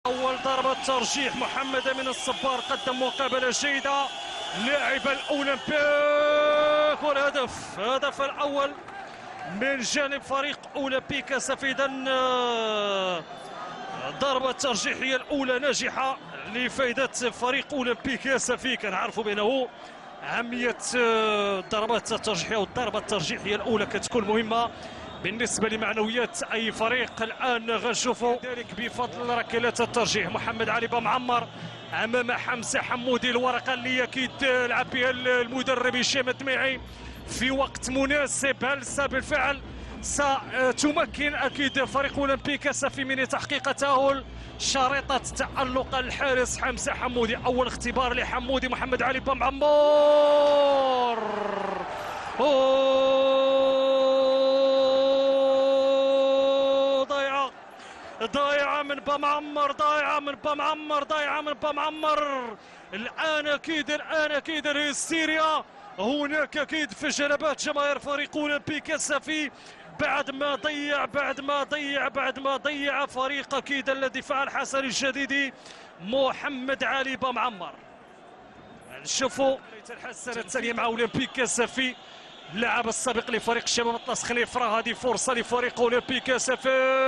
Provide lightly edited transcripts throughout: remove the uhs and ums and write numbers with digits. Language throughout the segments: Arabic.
أول ضربة ترجيح محمد أمين الصبار قدم مقابلة جيدة. لاعب الأولمبيك والهدف الأول من جانب فريق أولمبيك سفيدا. ضربة ترجيحية الأولى ناجحة لفائدة فريق أولمبيك سفي. كنعرفوا بأنه أهمية الضربات الترجيحية والضربة الترجيحية الأولى كتكون مهمة بالنسبة لمعنويات أي فريق. الآن غنشوفوا ذلك بفضل ركلات الترجيح محمد علي بمعمر أمام حمزة حمودي. الورقة اللي أكيد لعب بها المدرب هشام الدميعي في وقت مناسب. هل بالفعل ستمكن أكيد فريق أولمبيك سفي من تحقيق تأهل؟ شريطة تألق الحارس حمزة حمودي. أول اختبار لحمودي محمد علي بمعمر. ضايعة من بمعمر. الآن أكيد الهستيريا هناك أكيد في جنبات جماهير فريق أولمبيك سفي بعد ما ضيع فريق أكيد الدفاع الحسني الجديدي محمد علي بمعمر. نشوفوا الحسنة الثانية مع أولمبيك سفي. اللاعب السابق لفريق شباب الطاس خليفرة. هذه فرصة لفريق أولمبيك سفي.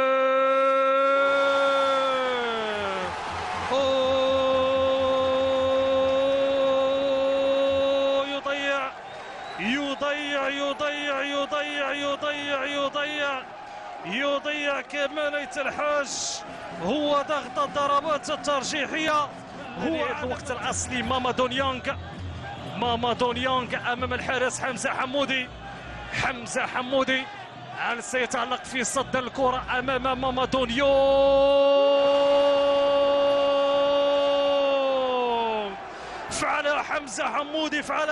يضيع كمالة الحاج. هو ضغط الضربات الترجيحية هو الوقت الأصلي. مامادو نيانغ أمام الحارس حمزة حمودي هل سيتعلق في صد الكرة أمام مامادو نيانغ. فعل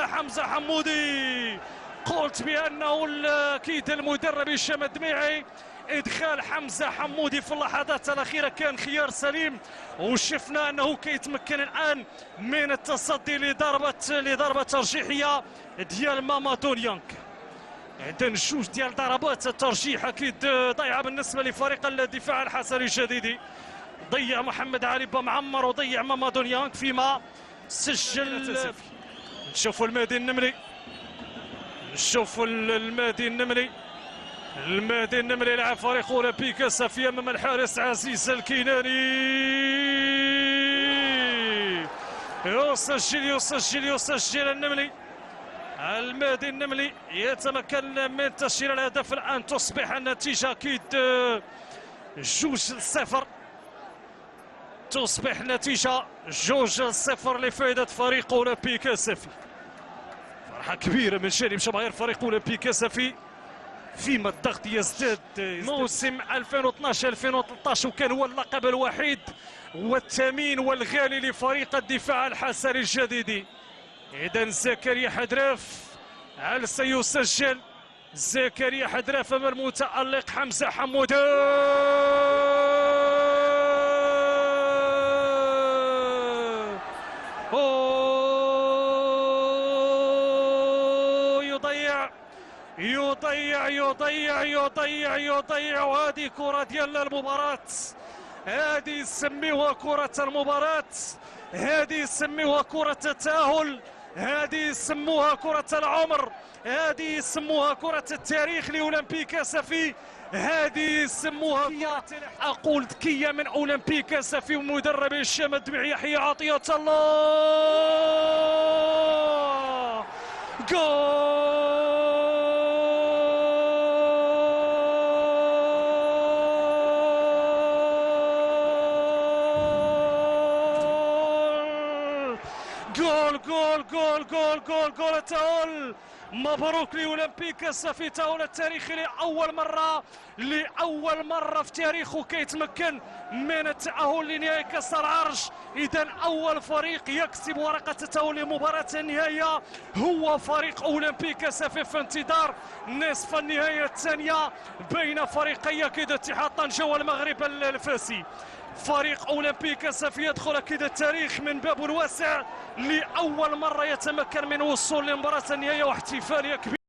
حمزة حمودي. قلت بأنه أكيد المدرب هشام الدميعي إدخال حمزة حمودي في اللحظات الأخيرة كان خيار سليم، وشفنا أنه كيتمكن الآن من التصدي لضربة ترجيحية ديال مامادو نيانغ. إذن جوج ديال ضربات الترجيح أكيد ضيعة بالنسبة لفريق الدفاع الحسني الجديدي. ضيع محمد علي بمعمر وضيع مامادو نيانغ فيما سجل. نشوفوا المهدي النمري لاعب فريق أولمبيك سفي أمام الحارس عزيز الكيناني. يسجل المهدي النملي يتمكن من تسجيل الهدف. الآن تصبح النتيجة أكيد 2-0. تصبح النتيجة 2-0 لفائدة فريق أولمبيك سفي. فرحة كبيرة من جانب جماهير فريق أولمبيك سفي فيما الضغط يزداد. موسم 2012-2013 وكان هو اللقب الوحيد والثمين والغالي لفريق الدفاع الحسني الجديدي. إذن زكريا حدراف هل سيسجل؟ زكريا حدراف أمام المتألق حمزة حمودي. يضيع وهذه كرة ديال المباراة. هذه يسميوها كرة المباراة، هذه يسميوها كرة التأهل، هذه يسموها كرة العمر، هذه يسموها كرة التاريخ لأولمبيك سفي، هذه يسموها أقول ذكية من أولمبيك سفي ومدرب هشام الدميعي يحيى عطية الله. جول التأهل. مبروك لأولمبيك سفي تأهل التاريخي لأول مرة في تاريخه كيتمكن من التأهل لنهائي كأس العرش. إذا أول فريق يكسب ورقة التأهل لمباراة النهائية هو فريق أولمبيك سفي في انتظار نصف النهائي الثانية بين فريقي أكيد اتحاد طنجة والمغرب الفاسي. فريق أولمبيك سفي يدخل أكيد التاريخ من باب واسع، لأول مرة يتمكن من وصول لمباراة النهائية واحتفالية كبيرة.